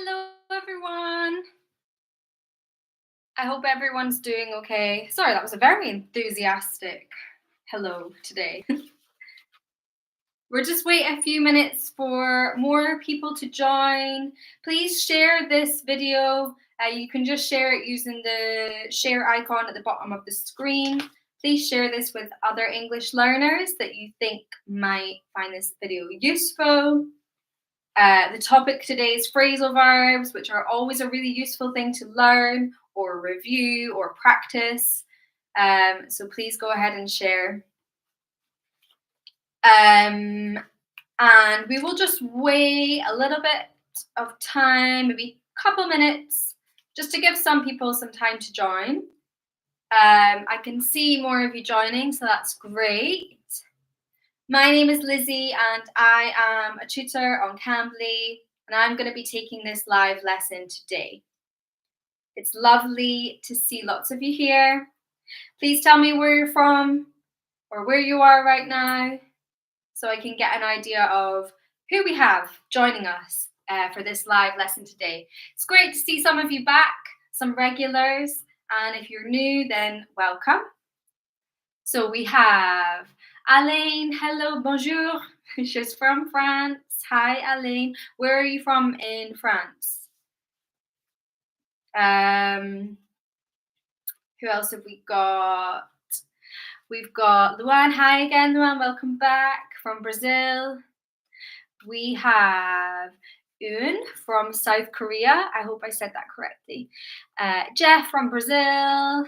Hello, everyone. I hope everyone's doing okay. Sorry, that was a very enthusiastic hello today. We're just waiting a few minutes for more people to join. Please share this video. You can just share it using the share icon at the bottom of the screen. Please share this with other English learners that you think might find this video useful. The topic today is phrasal verbs, which are always a really useful thing to learn or review or practice. So please go ahead and share. And we will just wait a little bit of time, maybe a couple minutes, just to give some people some time to join. I can see more of you joining, so that's great. My name is Lizzie and I am a tutor on Cambly, and I'm going to be taking this live lesson today. It's lovely to see lots of you here. Please tell me where you're from or where you are right now so I can get an idea of who we have joining us for this live lesson today. It's great to see some of you back, some regulars, and if you're new, then welcome. So we have Alain, hello, bonjour. She's from France. Hi, Alain. Where are you from in France? Who else have we got? We've got Luan. Hi again, Luan. Welcome back from Brazil. We have Un from South Korea. I hope I said that correctly. Jeff from Brazil.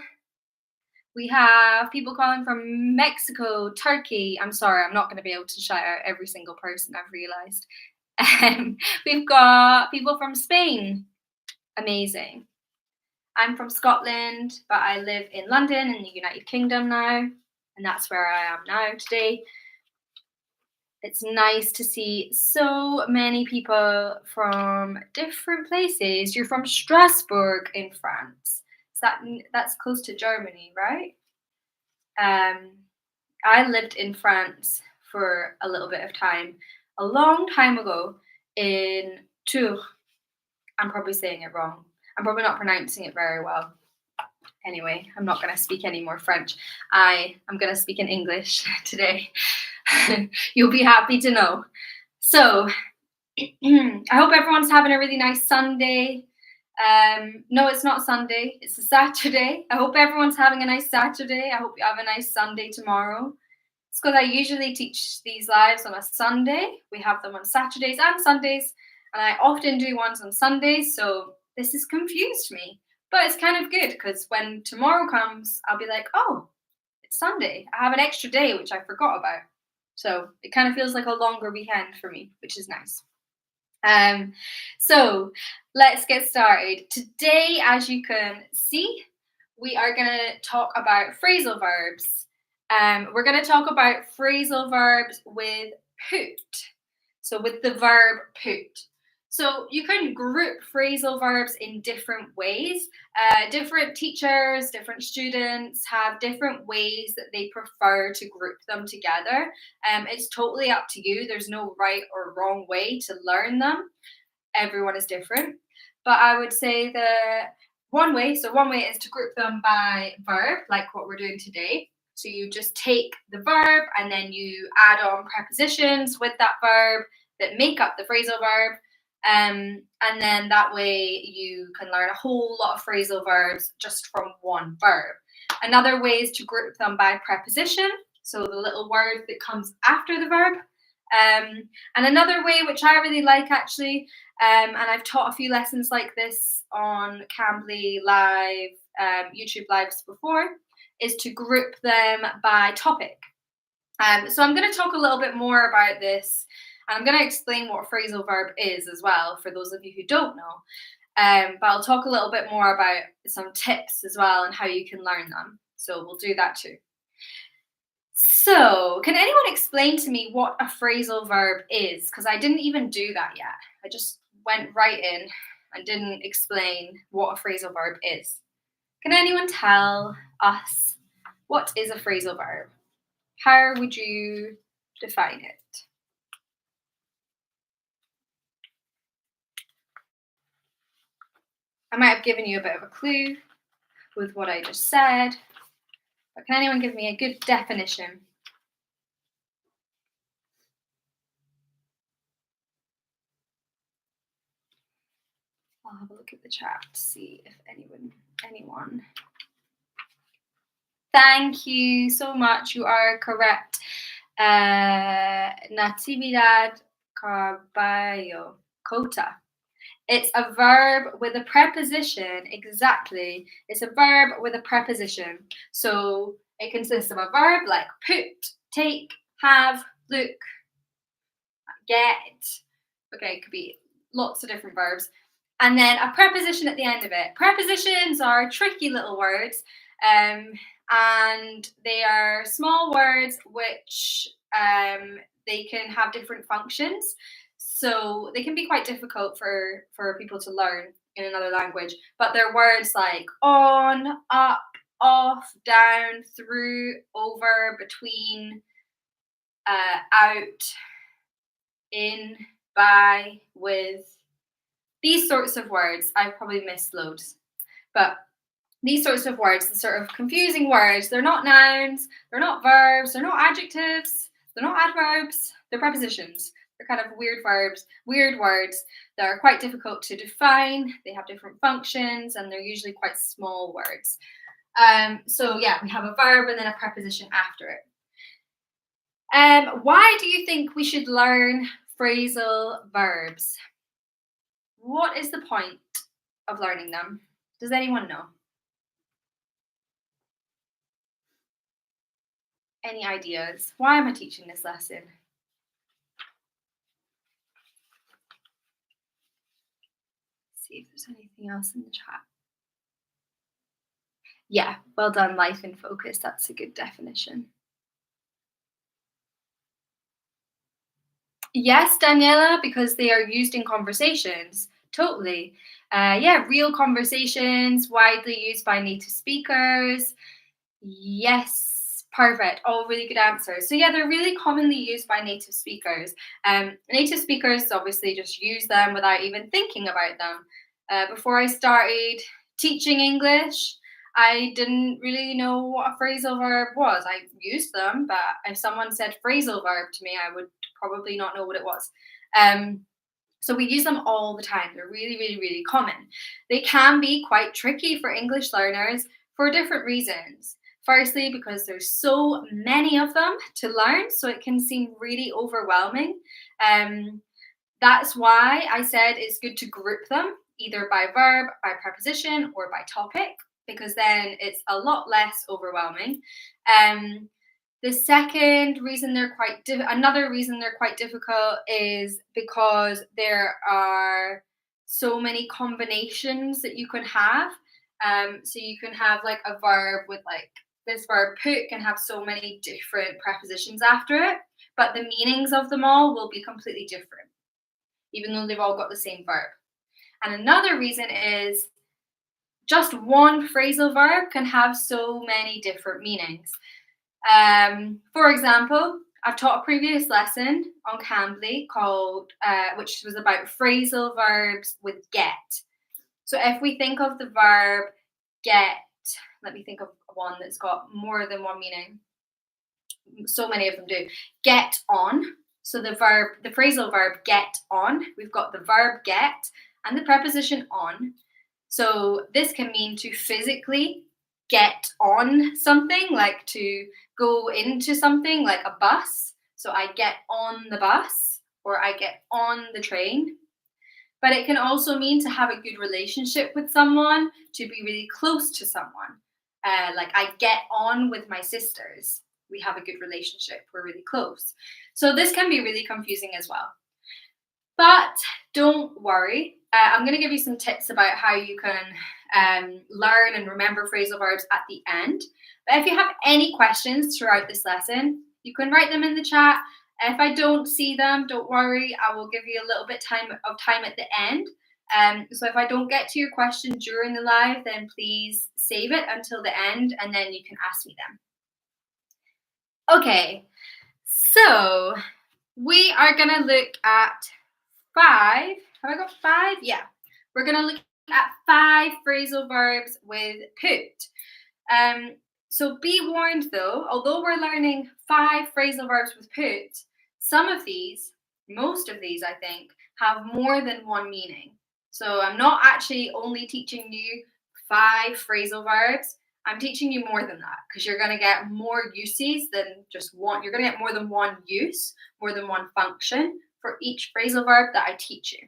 We have people calling from Mexico, Turkey. I'm sorry, I'm not going to be able to shout out every single person, I've realised. We've got people from Spain. Amazing. I'm from Scotland, but I live in London in the United Kingdom now, and that's where I am now today. It's nice to see so many people from different places. You're from Strasbourg in France. That's close to Germany, right? I lived in France for a little bit of time, a long time ago in Tours. I'm probably saying it wrong. I'm probably not pronouncing it very well. Anyway, I'm not going to speak any more French. I am going to speak in English today. You'll be happy to know. So, I hope everyone's having a really nice Sunday. No, it's not Sunday. It's a Saturday. I hope everyone's having a nice Saturday. I hope you have a nice Sunday tomorrow. It's because I usually teach these lives on a Sunday. We have them on Saturdays and Sundays, and I often do ones on Sundays, so this has confused me. But it's kind of good because when tomorrow comes, I'll be like, oh, it's Sunday. I have an extra day, which I forgot about. So it kind of feels like a longer weekend for me, which is nice. So let's get started. Today, as you can see, we are going to talk about phrasal verbs. We're going to talk about phrasal verbs with put. So with the verb put. So you can group phrasal verbs in different ways. Different teachers, different students have different ways that they prefer to group them together. It's totally up to you. There's no right or wrong way to learn them. Everyone is different. But I would say one way is to group them by verb, like what we're doing today. So you just take the verb and then you add on prepositions with that verb that make up the phrasal verb. And then that way you can learn a whole lot of phrasal verbs just from one verb. Another way is to group them by preposition, so the little word that comes after the verb. And another way, which I really like actually, and I've taught a few lessons like this on Cambly Live, YouTube Lives before, is to group them by topic. So I'm going to talk a little bit more about this. And I'm going to explain what a phrasal verb is as well, for those of you who don't know. But I'll talk a little bit more about some tips as well and how you can learn them. So we'll do that too. So can anyone explain to me what a phrasal verb is? Because I didn't even do that yet. I just went right in and didn't explain what a phrasal verb is. Can anyone tell us what is a phrasal verb? How would you define it? I might have given you a bit of a clue with what I just said, but can anyone give me a good definition? I'll have a look at the chat to see if anyone. Thank you so much. You are correct. Natividad Carballo Cota. It's a verb with a preposition. Exactly. It's a verb with a preposition. So it consists of a verb like put, take, have, look, get. Okay, it could be lots of different verbs. And then a preposition at the end of it. Prepositions are tricky little words, and they are small words which they can have different functions. So they can be quite difficult for people to learn in another language. But they're words like on, up, off, down, through, over, between, out, in, by, with. These sorts of words, I've probably missed loads, but these sorts of words, the sort of confusing words, they're not nouns, they're not verbs, they're not adjectives, they're not adverbs, they're prepositions. They're kind of weird verbs, weird words that are quite difficult to define. They have different functions and they're usually quite small words. So yeah, we have a verb and then a preposition after it. Why do you think we should learn phrasal verbs? What is the point of learning them? Does anyone know? Any ideas? Why am I teaching this lesson? Let's see if there's anything else in the chat. Yeah, well done, life in focus. That's a good definition. Yes, Daniela, because they are used in conversations. Totally. Yeah, real conversations, widely used by native speakers. Yes, perfect. All really good answers. So yeah, they're really commonly used by native speakers. Native speakers obviously just use them without even thinking about them. Before I started teaching English, I didn't really know what a phrasal verb was. I used them, but if someone said phrasal verb to me, I would probably not know what it was. So we use them all the time. They're really, really, really common. They can be quite tricky for English learners for different reasons. Firstly, because there's so many of them to learn, so it can seem really overwhelming. That's why I said it's good to group them either by verb, by preposition, or by topic, because then it's a lot less overwhelming. The second reason another reason they're quite difficult is because there are so many combinations that you can have. So you can have like a verb with like this verb put can have so many different prepositions after it, but the meanings of them all will be completely different, even though they've all got the same verb. And another reason is just one phrasal verb can have so many different meanings. For example, I've taught a previous lesson on Cambly called, which was about phrasal verbs with get. So if we think of the verb get, let me think of one that's got more than one meaning. So many of them do. Get on. So the phrasal verb get on. We've got the verb get and the preposition on. So this can mean to physically get on something, like to go into something like a bus. So I get on the bus or I get on the train. But it can also mean to have a good relationship with someone, to be really close to someone. Like I get on with my sisters. We have a good relationship. We're really close. So this can be really confusing as well. But don't worry. I'm going to give you some tips about how you can learn and remember phrasal verbs at the end. But if you have any questions throughout this lesson, you can write them in the chat. If I don't see them, don't worry. I will give you a little bit of time at the end. So if I don't get to your question during the live, then please save it until the end and then you can ask me them. Okay, so we are going to look at 5. Have I got 5? Yeah. We're going to look at 5 phrasal verbs with put. So be warned though, although we're learning 5 phrasal verbs with put, some of these, most of these I think, have more than one meaning. So I'm not actually only teaching you 5 phrasal verbs, I'm teaching you more than that because you're going to get more uses than just one. You're going to get more than one use, more than one function for each phrasal verb that I teach you.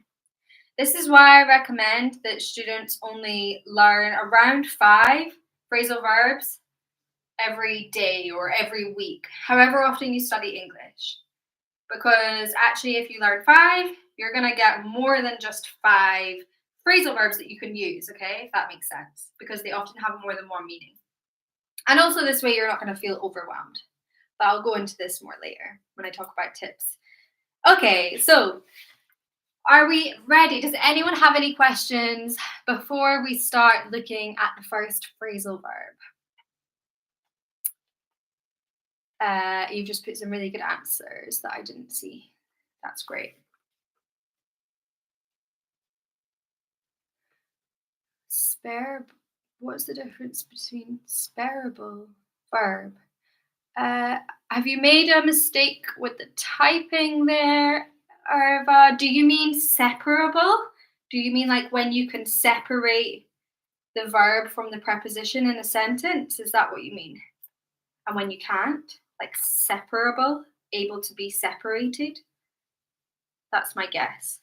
This is why I recommend that students only learn around 5 phrasal verbs every day or every week, however often you study English. Because actually, if you learn 5, you're going to get more than just 5 phrasal verbs that you can use, okay, if that makes sense, because they often have more than one meaning. And also this way you're not going to feel overwhelmed. But I'll go into this more later when I talk about tips. Okay, so are we ready? Does anyone have any questions before we start looking at the first phrasal verb? You've just put some really good answers that I didn't see. That's great. What's the difference between sparable verb? Have you made a mistake with the typing there, Arva? Do you mean separable? Do you mean like when you can separate the verb from the preposition in a sentence? Is that what you mean? And when you can't? Like separable, able to be separated? That's my guess.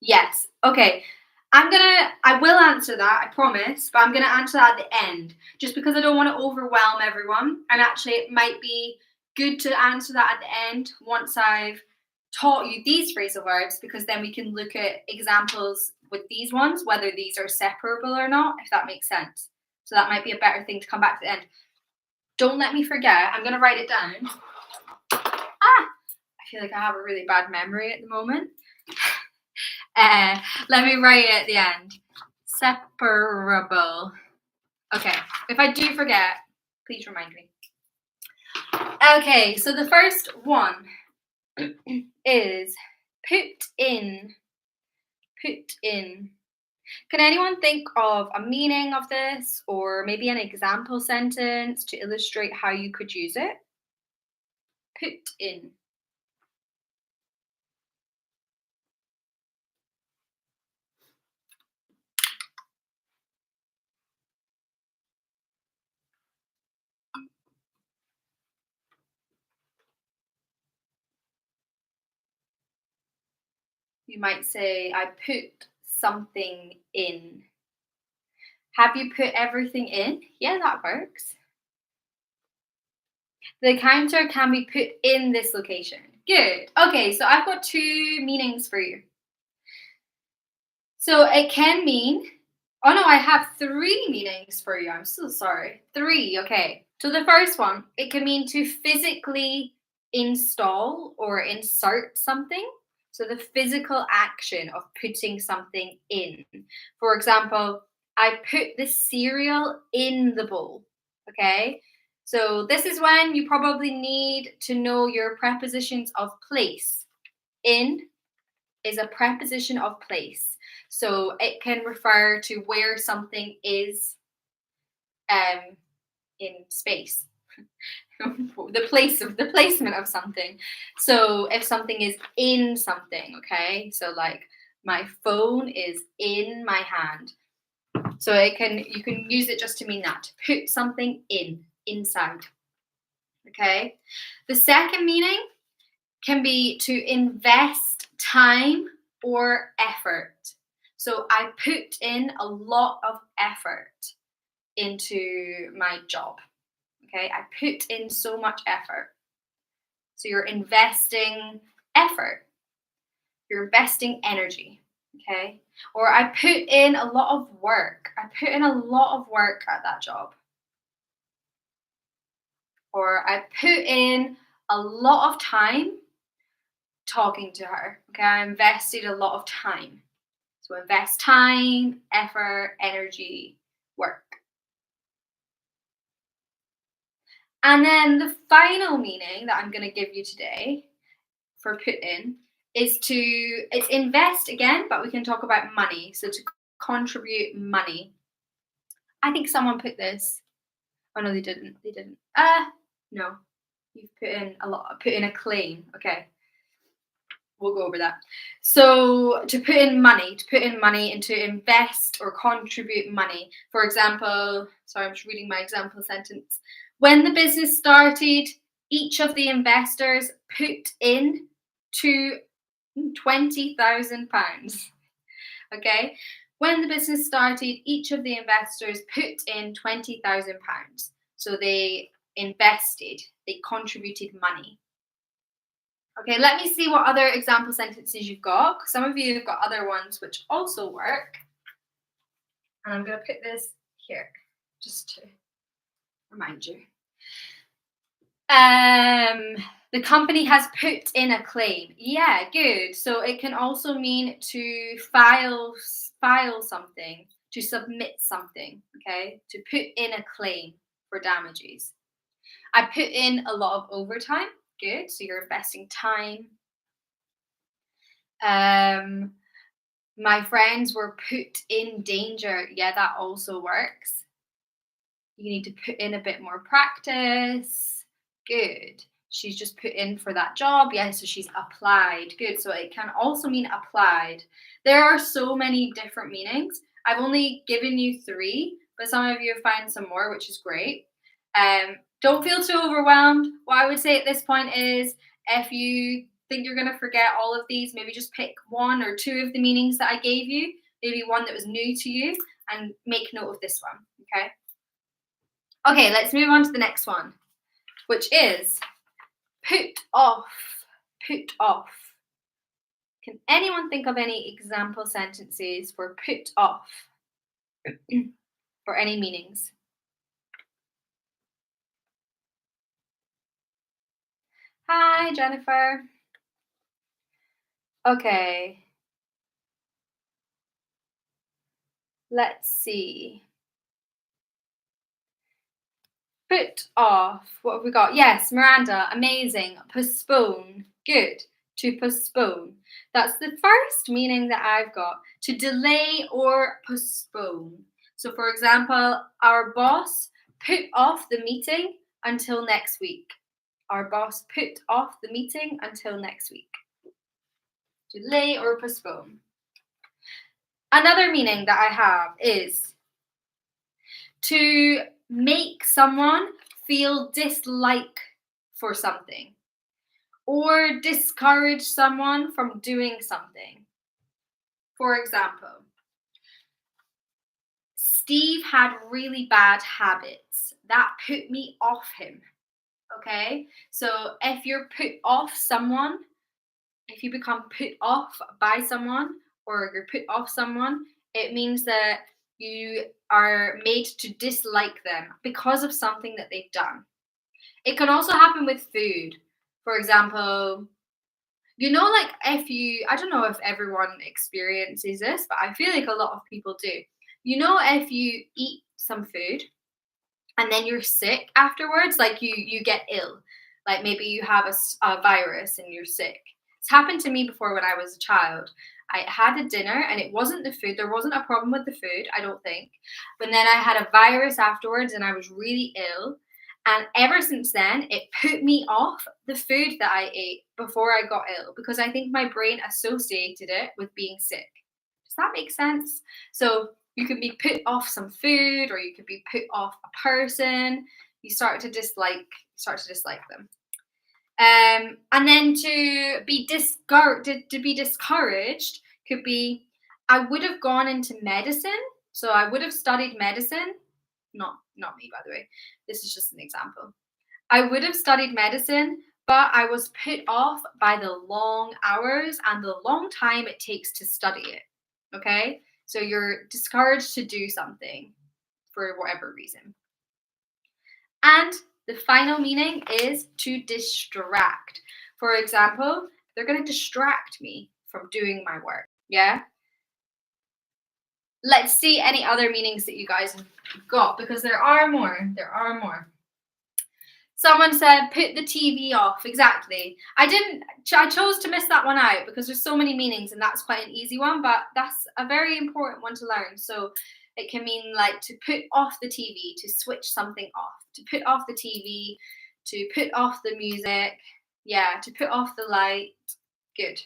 Yes. Okay. I will answer that, I promise, but I'm going to answer that at the end, just because I don't want to overwhelm everyone. And actually, it might be good to answer that at the end once I've taught you these phrasal verbs, because then we can look at examples with these ones, whether these are separable or not, if that makes sense. So that might be a better thing to come back to the end. Don't let me forget. I'm going to write it down. I feel like I have a really bad memory at the moment. Let me write it at the end. Separable. Okay, if I do forget, please remind me. Okay, so the first one is put in. Put in. Can anyone think of a meaning of this, or maybe an example sentence to illustrate how you could use it? Put in. You might say, I put something in. Have you put everything in? Yeah, that works. The counter can be put in this location. Good. Okay, so I've got 2 meanings for you. So it can mean, oh no, I have 3 meanings for you. I'm so sorry. 3, okay. So the first one, it can mean to physically install or insert something. So the physical action of putting something in. For example, I put the cereal in the bowl, okay? So this is when you probably need to know your prepositions of place. In is a preposition of place. So it can refer to where something is in space. The placement of something. So if something is in something, okay? So like my phone is in my hand. So you can use it just to mean that, to put something inside. Okay? The second meaning can be to invest time or effort. So I put in a lot of effort into my job. Okay, I put in so much effort. So you're investing effort. You're investing energy. Okay, or I put in a lot of work. I put in a lot of work at that job. Or I put in a lot of time talking to her. Okay, I invested a lot of time. So invest time, effort, energy, work. And then the final meaning that I'm going to give you today for put in is it's invest again, but we can talk about money. So to contribute money. I think someone put this. Oh no, they didn't. They didn't. No. You've put in a lot. Put in a claim. Okay. We'll go over that. So to put in money and to invest or contribute money. For example, sorry, I'm just reading my example sentence. When the business started, each of the investors put in to £20,000. Okay. When the business started, each of the investors put in £20,000. So they invested, they contributed money. Okay, let me see what other example sentences you've got. Some of you have got other ones which also work. And I'm going to put this here just to remind you. The company has put in a claim. Yeah, good. So it can also mean to file something, to submit something, okay? To put in a claim for damages. I put in a lot of overtime. Good. So you're investing time. My friends were put in danger. Yeah, that also works. You need to put in a bit more practice. Good. She's just put in for that job. Yeah, so she's applied. Good. So it can also mean applied. There are so many different meanings. I've only given you 3, but some of you have found some more, which is great. Don't feel too overwhelmed. What I would say at this point is if you think you're going to forget all of these, maybe just pick 1 or 2 of the meanings that I gave you, maybe one that was new to you, and make note of this one, okay? Okay, let's move on to the next one, which is put off. Put off. Can anyone think of any example sentences for put off? For any meanings? Hi, Jennifer. Okay. Let's see. Put off. What have we got? Yes, Miranda. Amazing. Postpone. Good. To postpone. That's the first meaning that I've got. To delay or postpone. So, for example, our boss put off the meeting until next week. Our boss put off the meeting until next week. Delay or postpone. Another meaning that I have is to make someone feel dislike for something or discourage someone from doing something. For example, Steve had really bad habits. That put me off him. Okay? So if you're put off someone, if you become put off by someone or you're put off someone, it means that you are made to dislike them because of something that they've done. It can also happen with food. For example, like I don't know if everyone experiences this, but I feel like a lot of people do. If you eat some food and then you're sick afterwards, like you get ill, like maybe you have a virus and you're sick. It's happened to me before when I was a child. I had a dinner and it wasn't the food. There wasn't a problem with the food, I don't think. But then I had a virus afterwards and I was really ill. And ever since then, it put me off the food that I ate before I got ill because I think my brain associated it with being sick. Does that make sense? So you could be put off some food or you could be put off a person. You start to dislike them. And then to be discouraged could be, I would have gone into medicine. So I would have studied medicine. Not me, by the way. This is just an example. I would have studied medicine, but I was put off by the long hours and the long time it takes to study it. Okay? So you're discouraged to do something for whatever reason. And the final meaning is to distract. For example, they're going to distract me from doing my work. Yeah? Let's see any other meanings that you guys have got because there are more. Someone said, put the TV off. Exactly. I chose to miss that one out because there's so many meanings and that's quite an easy one, but that's a very important one to learn. So it can mean like to put off the TV, to switch something off, to put off the TV, to put off the music. Yeah, to put off the light. Good.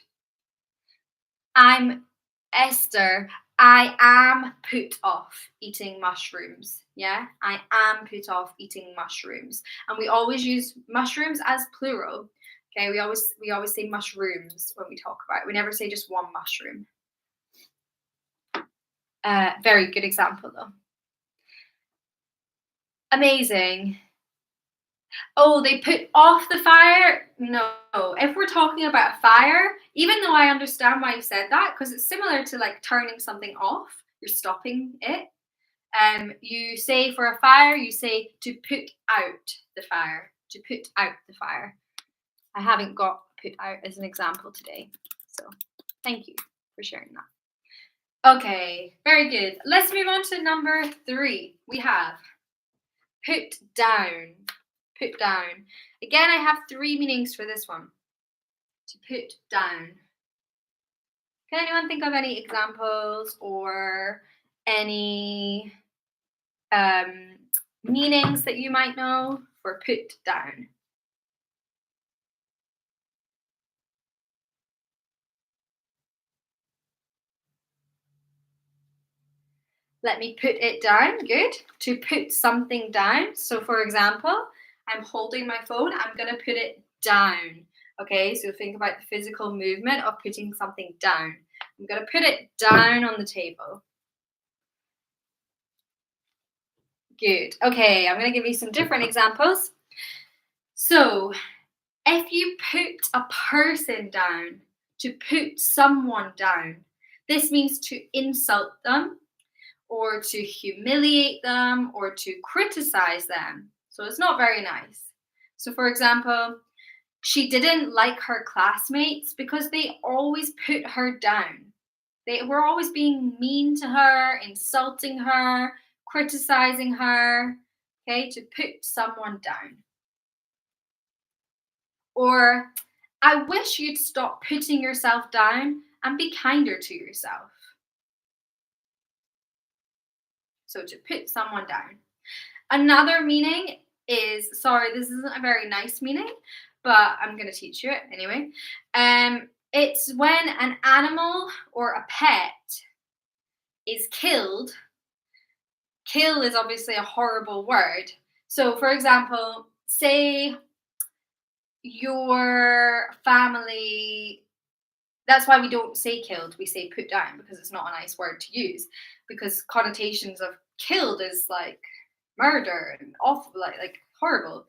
I'm Esther. I am put off eating mushrooms. Yeah, I am put off eating mushrooms. And we always use mushrooms as plural. Okay, we always say mushrooms when we talk about it. We never say just one mushroom. Very good example though. Amazing. Oh, they put off the fire? No. If we're talking about a fire, even though I understand why you said that, because it's similar to like turning something off, you're stopping it. You say for a fire, you say to put out the fire. To put out the fire. I haven't got put out as an example today. So thank you for sharing that. Okay, very good. Let's move on to number 3. We have put down. Put down. Again, I have 3 meanings for this one. To put down. Can anyone think of any examples or any meanings that you might know for put down? Let me put it down. Good. To put something down. So for example, I'm holding my phone. I'm going to put it down. Okay, so think about the physical movement of putting something down. I'm going to put it down on the table. Good. Okay, I'm going to give you some different examples. So, if you put a person down, to put someone down, this means to insult them or to humiliate them or to criticize them. So, it's not very nice. So, for example, she didn't like her classmates because they always put her down. They were always being mean to her, insulting her, criticizing her, okay, to put someone down. Or, I wish you'd stop putting yourself down and be kinder to yourself. So, to put someone down. Another meaning is, sorry, this isn't a very nice meaning, but I'm going to teach you it anyway. It's when an animal or a pet is killed. Kill is obviously a horrible word. So, for example, say your family, that's why we don't say killed, we say put down, because it's not a nice word to use, because connotations of killed is like murder and awful, like horrible.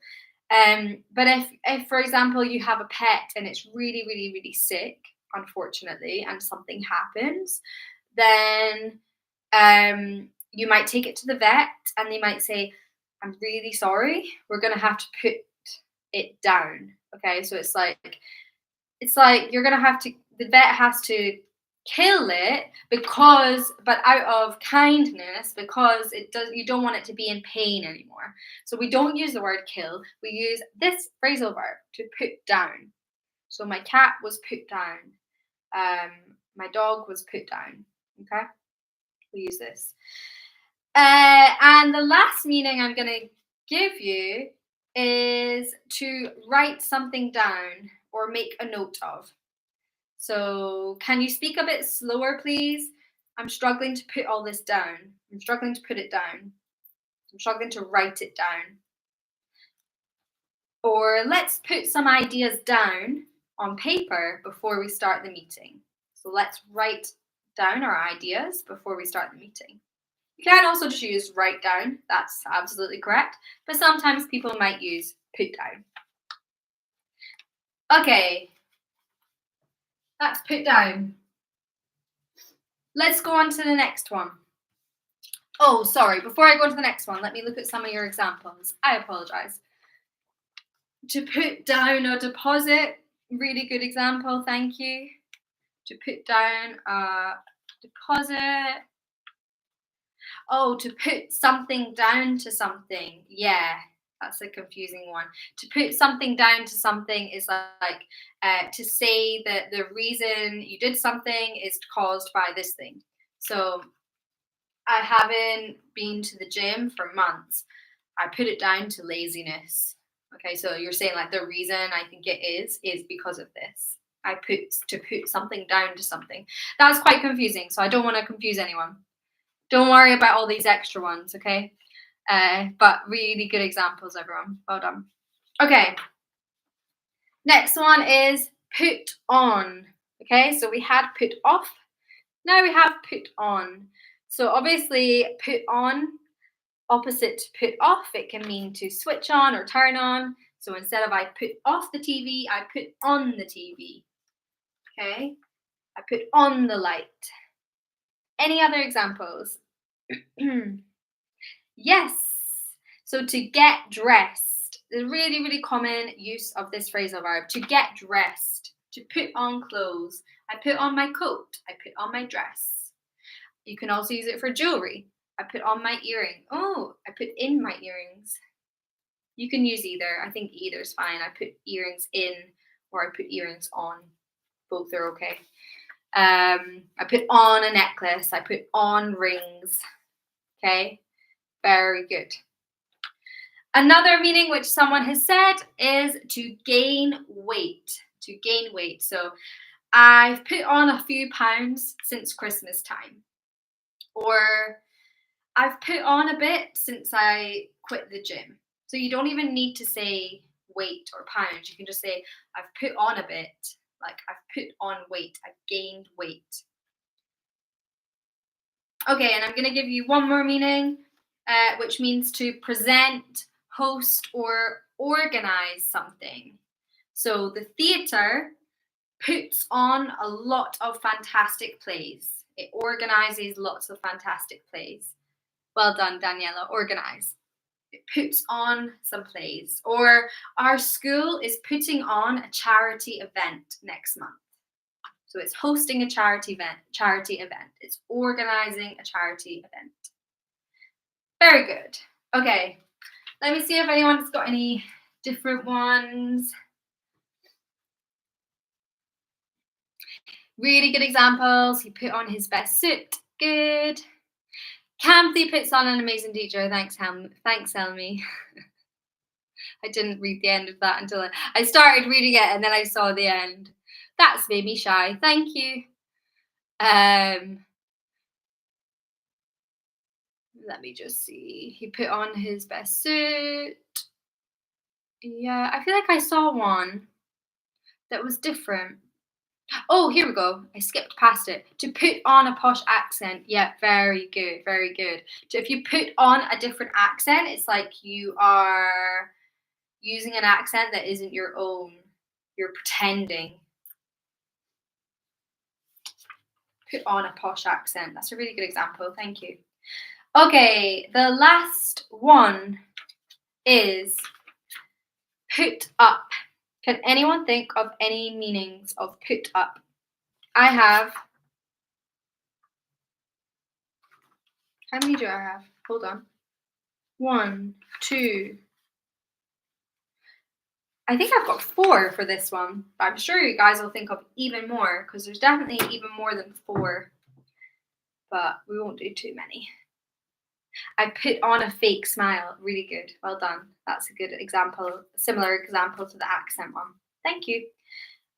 But if for example you have a pet and it's really really really sick, unfortunately, and something happens, then you might take it to the vet and they might say, I'm really sorry, we're going to have to put it down. Okay, so it's like you're going to have to, the vet has to kill it but out of kindness, because you don't want it to be in pain anymore. So we don't use the word kill, we use this phrasal verb, to put down. So my cat was put down, my dog was put down. Okay, we use this. And the last meaning I'm going to give you is to write something down or make a note of. So can you speak a bit slower, please? I'm struggling to put all this down. I'm struggling to put it down. I'm struggling to write it down. Or let's put some ideas down on paper before we start the meeting. So let's write down our ideas before we start the meeting. You can also just use write down, that's absolutely correct, but sometimes people might use put down. Okay, that's put down. Let's go on to the next one. Oh, sorry, before I go on to the next one, let me look at some of your examples. I apologize. To put down a deposit, really good example, thank you. To put down a deposit. Oh, to put something down to something. Yeah, That's a confusing one. To put something down to something is like to say that the reason you did something is caused by this thing. So I haven't been to the gym for months. I put it down to laziness. Okay, so you're saying like the reason I think it is because of this. I put something down to something. That's quite confusing, so I don't want to confuse anyone. Don't worry about all these extra ones, okay? But really good examples, everyone. Well done. Okay. Next one is put on. Okay, so we had put off. Now we have put on. So obviously, put on, opposite to put off, it can mean to switch on or turn on. So instead of I put off the TV, I put on the TV. Okay, I put on the light. Any other examples? Yes. So to get dressed, the really, really common use of this phrasal verb, to get dressed, to put on clothes. I put on my coat. I put on my dress. You can also use it for jewelry. I put on my earring. Oh, I put in my earrings. You can use either. I think either is fine. I put earrings in or I put earrings on. Both are okay. I put on a necklace. I put on rings. Okay, very good. Another meaning which someone has said is to gain weight. To gain weight. So I've put on a few pounds since Christmas time. Or I've put on a bit since I quit the gym. So you don't even need to say weight or pounds. You can just say, I've put on a bit. Like, I've put on weight. I've gained weight. Okay, and I'm going to give you one more meaning, which means to present, host, or organize something. So the theatre puts on a lot of fantastic plays. It organizes lots of fantastic plays. Well done, Daniela. Organize. It puts on some plays. Or our school is putting on a charity event next month. So it's hosting a charity event. It's organizing a charity event. Very good. Okay. Let me see if anyone's got any different ones. Really good examples. He put on his best suit. Good. Cambly puts on an amazing teacher. Thanks, Helmi. I didn't read the end of that until I started reading it and then I saw the end. That's made me shy. Thank you. Let me just see. He put on his best suit. Yeah, I feel like I saw one that was different. Oh, here we go. I skipped past it. To put on a posh accent. Yeah, very good, very good. So if you put on a different accent, it's like you are using an accent that isn't your own. You're pretending. Put on a posh accent. That's a really good example. Thank you. Okay, the last one is put up. Can anyone think of any meanings of put up? I have. How many do I have? Hold on. 1, 2. I think I've got 4 for this one, but I'm sure you guys will think of even more because there's definitely even more than 4, but we won't do too many. I put on a fake smile. Really good. Well done. That's a good example, similar example to the accent one. Thank you.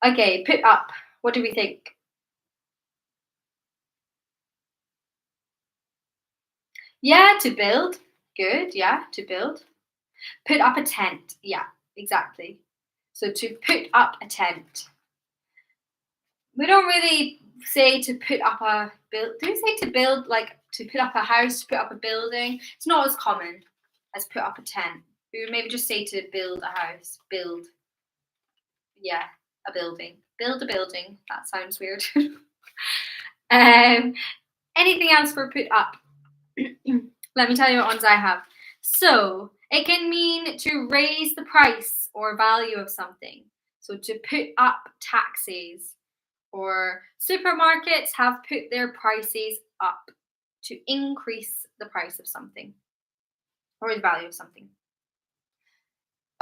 Okay, put up. What do we think? Yeah, to build. Good, yeah, to build. Put up a tent. Yeah, exactly. So to put up a tent. We don't really say to put up a build. Do we say to build, like to put up a house, to put up a building? It's not as common as put up a tent. We would maybe just say to build a house. Build. Yeah, a building. Build a building. That sounds weird. Anything else for put up? Let me tell you what ones I have. So it can mean to raise the price or value of something. So to put up taxes, or supermarkets have put their prices up to increase the price of something or the value of something.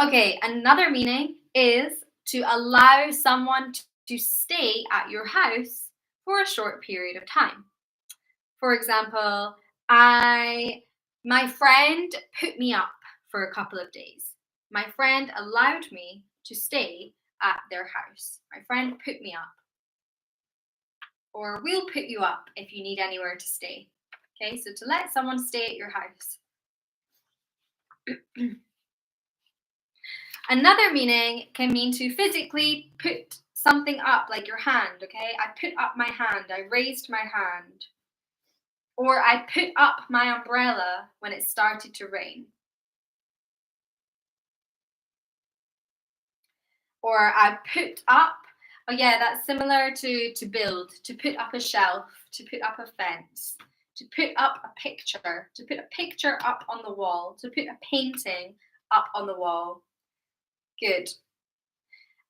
Okay, another meaning is to allow someone to stay at your house for a short period of time. For example, my friend put me up for a couple of days. My friend allowed me to stay at their house. My friend put me up. Or we'll put you up if you need anywhere to stay. Okay, so to let someone stay at your house. Another meaning can mean to physically put something up, like your hand, okay? I put up my hand, I raised my hand. Or I put up my umbrella when it started to rain. Or I put up, oh yeah, that's similar to build, to put up a shelf, to put up a fence, to put up a picture, to put a picture up on the wall, to put a painting up on the wall. Good.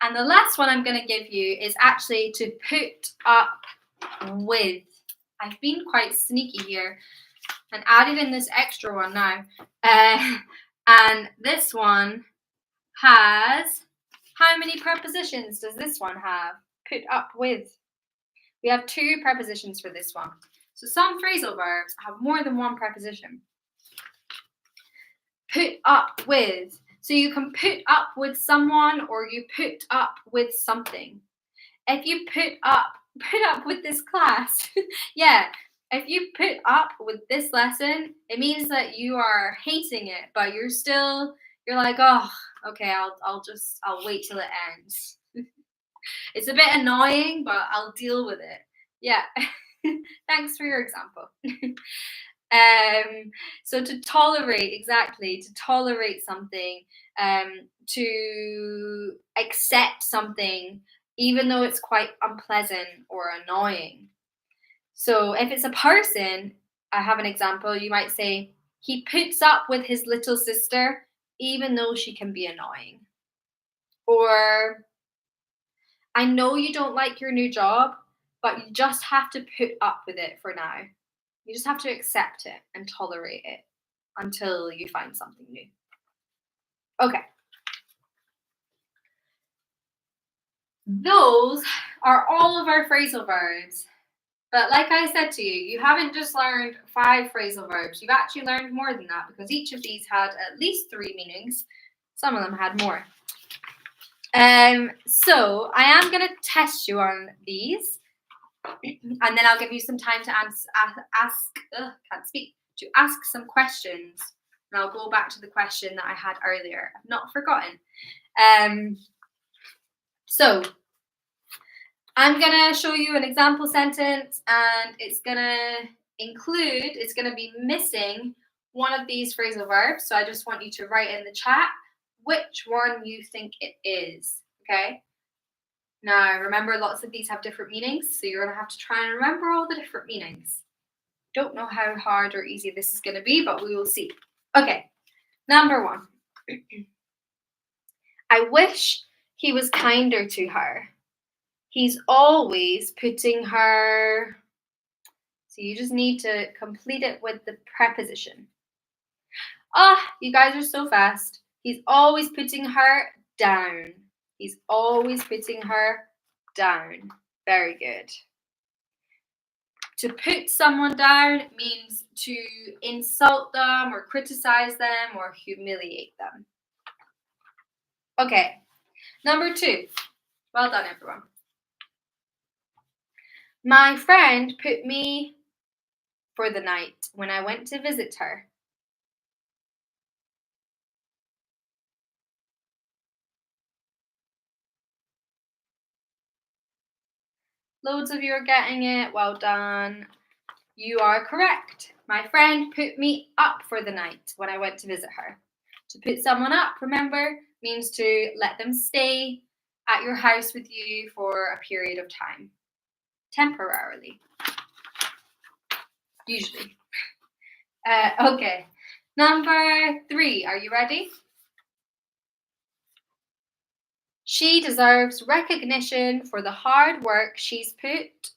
And the last one I'm going to give you is actually to put up with. I've been quite sneaky here and added in this extra one now. And this one has, how many prepositions does this one have? Put up with. We have 2 prepositions for this one. So some phrasal verbs have more than 1 preposition. Put up with. So you can put up with someone or you put up with something. If you put up with this class, yeah, if you put up with this lesson, it means that you are hating it, but you're like, oh, okay, I'll wait till it ends. It's a bit annoying, but I'll deal with it. Yeah. Thanks for your example. So to tolerate something, to accept something, even though it's quite unpleasant or annoying. So if it's a person, I have an example, you might say, he puts up with his little sister, even though she can be annoying. Or, I know you don't like your new job, but you just have to put up with it for now. You just have to accept it and tolerate it until you find something new. Okay. Those are all of our phrasal verbs. But like I said to you, you haven't just learned 5 phrasal verbs. You've actually learned more than that because each of these had at least 3 meanings. Some of them had more. So I am going to test you on these. And then I'll give you some time to ask some questions. And I'll go back to the question that I had earlier. I've not forgotten. So I'm going to show you an example sentence, and it's going to be missing one of these phrasal verbs. So I just want you to write in the chat which one you think it is, okay? Now, remember, lots of these have different meanings, so you're going to have to try and remember all the different meanings. Don't know how hard or easy this is going to be, but we will see. Okay, number 1. I wish he was kinder to her. He's always putting her. So you just need to complete it with the preposition. You guys are so fast. He's always putting her down. He's always putting her down. Very good. To put someone down means to insult them or criticize them or humiliate them. Okay, number 2. Well done, everyone. My friend put me for the night when I went to visit her. Loads of you are getting it. Well done. You are correct. My friend put me up for the night when I went to visit her. To put someone up, remember, means to let them stay at your house with you for a period of time. Temporarily. Usually. Okay. Number 3. Are you ready? She deserves recognition for the hard work she's put.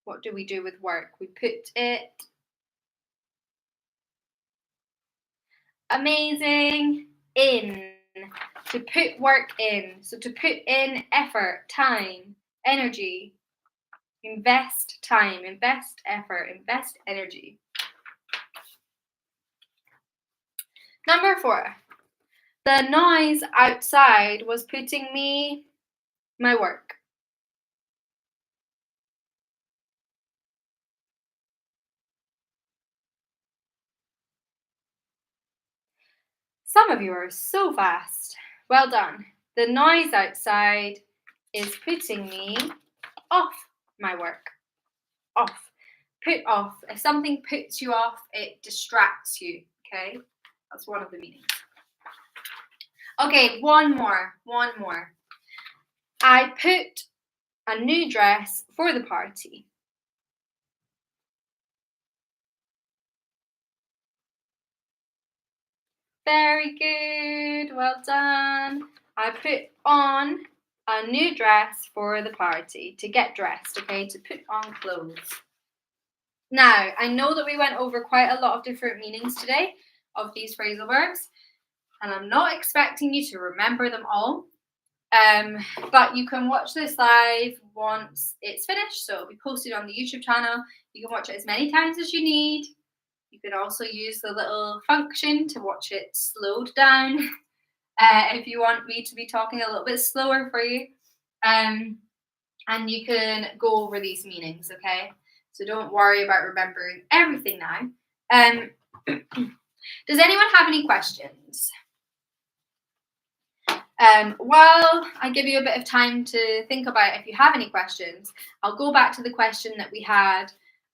What do we do with work? We put it Amazing. In. To put work in. So to put in effort, time, energy. Invest time, invest effort, invest energy. Number 4. The noise outside was putting me my work. Some of you are so fast. Well done. The noise outside is putting me off my work. Off. Put off. If something puts you off, it distracts you. Okay? That's one of the meanings. Okay, one more. I put a new dress for the party. Very good. Well done. I put on a new dress for the party. To get dressed, okay? To put on clothes. Now, I know that we went over quite a lot of different meanings today of these phrasal verbs, and I'm not expecting you to remember them all. But you can watch this live once it's finished, so it'll be posted on the YouTube channel. You can watch it as many times as you need. You can also use the little function to watch it slowed down if you want me to be talking a little bit slower for you. And you can go over these meanings, okay? So don't worry about remembering everything now. Does anyone have any questions? While I give you a bit of time to think about if you have any questions, I'll go back to the question that we had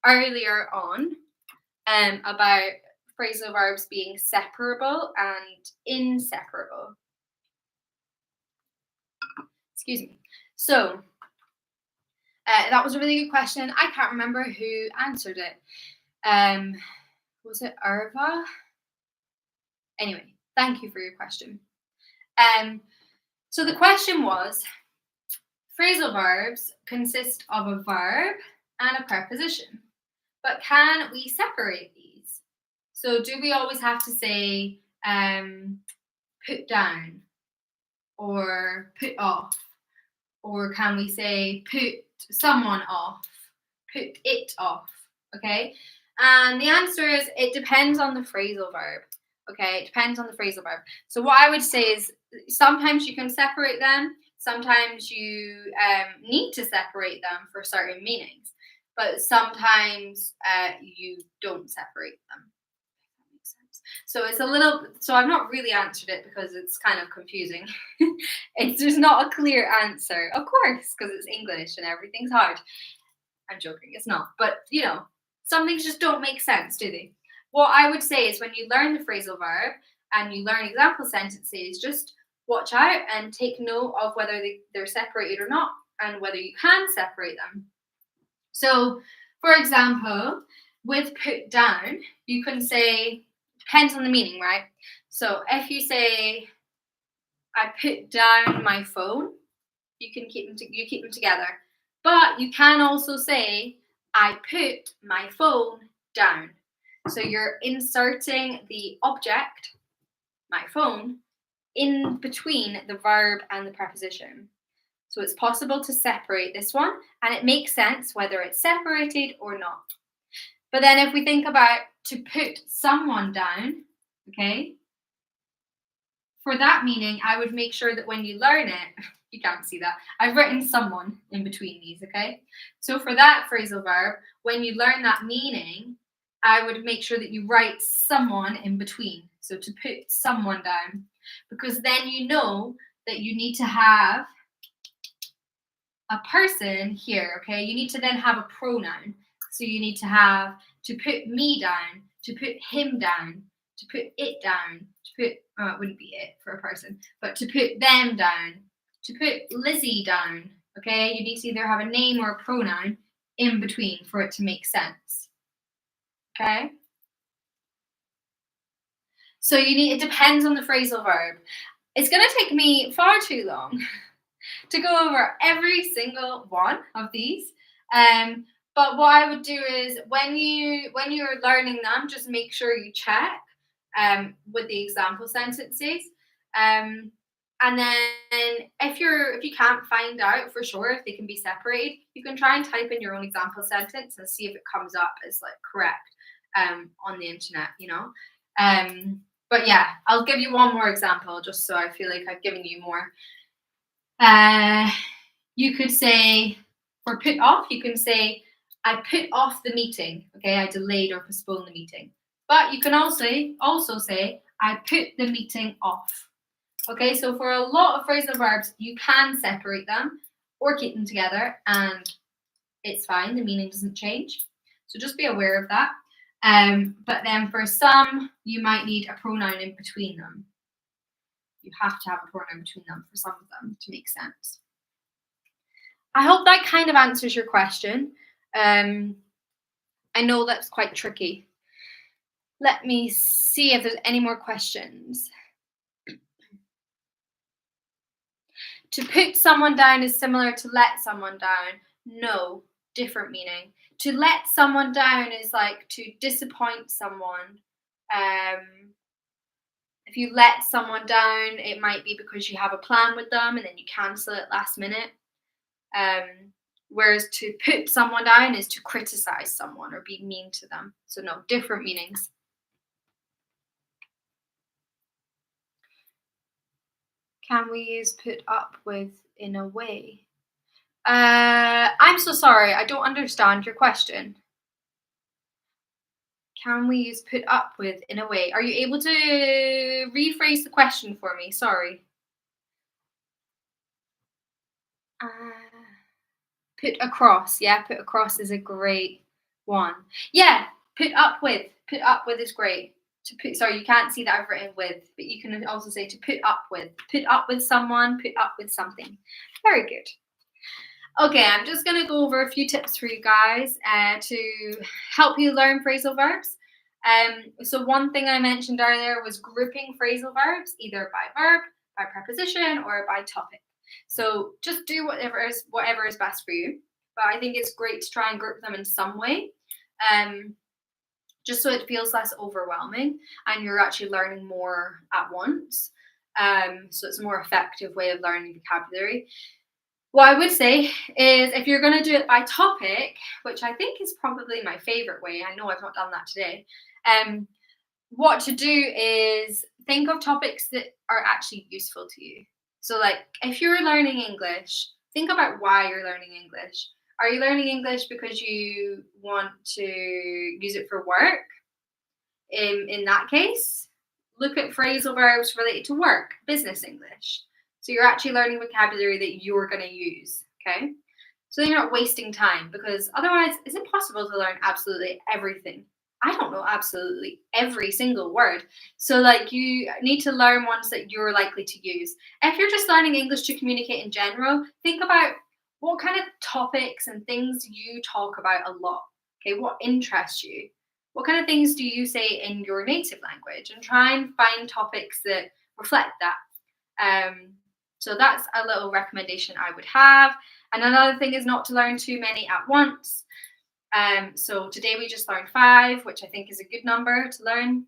earlier on about phrasal verbs being separable and inseparable. Excuse me. So, that was a really good question. I can't remember who answered it. Was it Irva? Anyway, thank you for your question. So the question was, phrasal verbs consist of a verb and a preposition, but can we separate these? So do we always have to say put down or put off? Or can we say put someone off, put it off, okay? And the answer is it depends on the phrasal verb, okay? It depends on the phrasal verb. So what I would say is sometimes you can separate them, sometimes you need to separate them for certain meanings, but sometimes you don't separate them. So it's a little, so I've not really answered it because it's kind of confusing. There's not a clear answer, of course, because it's English and everything's hard. I'm joking, it's not. But, you know, some things just don't make sense, do they? What I would say is when you learn the phrasal verb and you learn example sentences, just watch out and take note of whether they're separated or not and whether you can separate them. So, for example, with put down, you can say, depends on the meaning, right? So if you say, I put down my phone, you can keep them together. But you can also say, I put my phone down. So you're inserting the object, my phone, in between the verb and the preposition. So it's possible to separate this one, and it makes sense whether it's separated or not. But then if we think about to put someone down, okay, for that meaning, I would make sure that when you learn it, you can't see that, I've written someone in between these, okay? So for that phrasal verb, when you learn that meaning, I would make sure that you write someone in between. So to put someone down, because then you know that you need to have a person here, okay? You need to then have a pronoun. So you need to have to put me down, to put him down, to put it down, to put, it wouldn't be it for a person, but to put them down, to put Lizzie down, okay? You need to either have a name or a pronoun in between for it to make sense, okay? So it depends on the phrasal verb. It's going to take me far too long to go over every single one of these. But what I would do is when you're learning them, just make sure you check with the example sentences. And then if you can't find out for sure if they can be separated, you can try and type in your own example sentence and see if it comes up as like correct on the internet, you know. But yeah, I'll give you one more example just so I feel like I've given you more. You could say, for put off, you can say, I put off the meeting. Okay, I delayed or postponed the meeting. But you can also say, I put the meeting off. Okay, so for a lot of phrasal verbs, you can separate them or keep them together and it's fine, the meaning doesn't change. So just be aware of that. But then for some, you might need a pronoun in between them. You have to have a pronoun between them for some of them to make sense. I hope that kind of answers your question. I know that's quite tricky. Let me see if there's any more questions. To put someone down is similar to let someone down. No, different meaning. To let someone down is like to disappoint someone. If you let someone down, it might be because you have a plan with them and then you cancel it last minute. Whereas to put someone down is to criticize someone or be mean to them. So no, different meanings. Can we use put up with in a way? I'm so sorry, I don't understand your question. Can we use put up with in a way? Are you able to rephrase the question for me? Sorry. Put across, yeah, put across is a great one. Yeah, put up with is great. To put, sorry, you can't see that I've written with, but you can also say to put up with someone, put up with something. Very good. Okay, I'm just going to go over a few tips for you guys to help you learn phrasal verbs. So one thing I mentioned earlier was grouping phrasal verbs, either by verb, by preposition, or by topic. So just do whatever is best for you. But I think it's great to try and group them in some way. Just so it feels less overwhelming and you're actually learning more at once. So it's a more effective way of learning vocabulary. What I would say is if you're going to do it by topic, which I think is probably my favorite way, I know I've not done that today, what to do is think of topics that are actually useful to you. So like if you're learning English, think about why you're learning English. Are you learning English because you want to use it for work? In that case, look at phrasal verbs related to work, business English. So you're actually learning vocabulary that you're going to use, okay? So you're not wasting time because otherwise it's impossible to learn absolutely everything. I don't know absolutely every single word. So like you need to learn ones that you're likely to use. If you're just learning English to communicate in general, think about what kind of topics and things you talk about a lot. Okay, what interests you? What kind of things do you say in your native language? And try and find topics that reflect that. So that's a little recommendation I would have. And another thing is not to learn too many at once. So today we just learned 5, which I think is a good number to learn.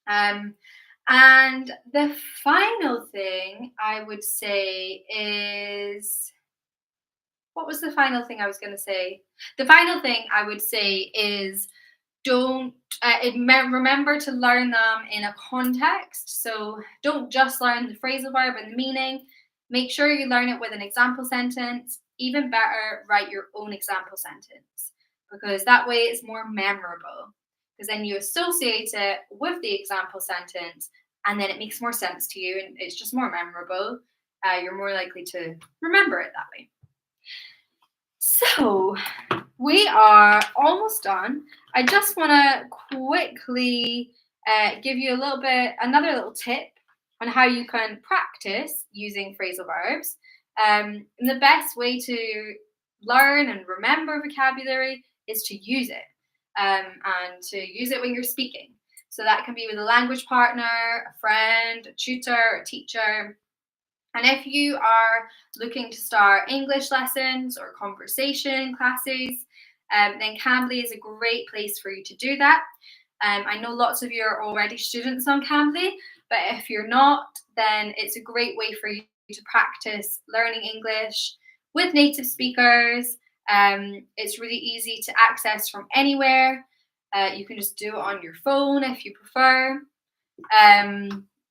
And the final thing I would say is, what was the final thing I was going to say? The final thing I would say is remember to learn them in a context. So don't just learn the phrasal verb and the meaning. Make sure you learn it with an example sentence. Even better, write your own example sentence because that way it's more memorable. Because then you associate it with the example sentence and then it makes more sense to you and it's just more memorable. You're more likely to remember it that way. So we are almost done. I just want to quickly give you another little tip on how you can practice using phrasal verbs. And the best way to learn and remember vocabulary is to use it and to use it when you're speaking. So that can be with a language partner, a friend, a tutor, a teacher. And if you are looking to start English lessons or conversation classes, then Cambly is a great place for you to do that. I know lots of you are already students on Cambly, but if you're not, then it's a great way for you to practice learning English with native speakers. It's really easy to access from anywhere. You can just do it on your phone if you prefer.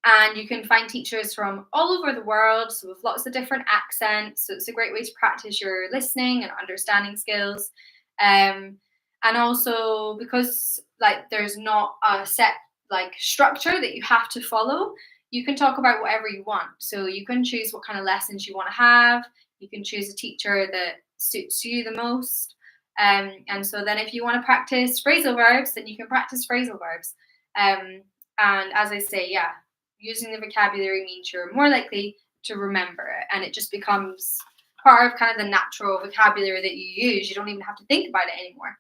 And you can find teachers from all over the world, so with lots of different accents. So it's a great way to practice your listening and understanding skills. And also because like there's not a set like structure that you have to follow, you can talk about whatever you want. So you can choose what kind of lessons you want to have. You can choose a teacher that suits you the most. And so then if you want to practice phrasal verbs, then you can practice phrasal verbs. And as I say, yeah, using the vocabulary means you're more likely to remember it, and it just becomes part of kind of the natural vocabulary that you use. You don't even have to think about it anymore.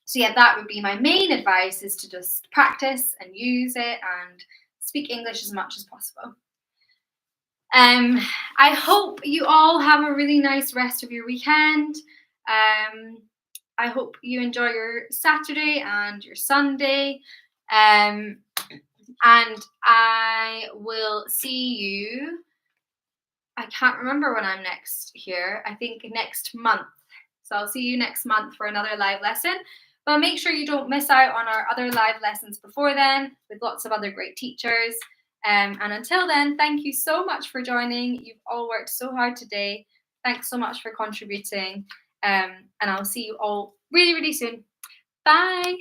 So yeah, that would be my main advice, is to just practice and use it and speak English as much as possible. I hope you all have a really nice rest of your weekend. I hope you enjoy your Saturday and your Sunday. And I will see you. I can't remember when I'm next here. I think next month. So I'll see you next month for another live lesson. But make sure you don't miss out on our other live lessons before then, with lots of other great teachers. And until then, thank you so much for joining. You've all worked so hard today. Thanks so much for contributing. And I'll see you all really, really soon. Bye.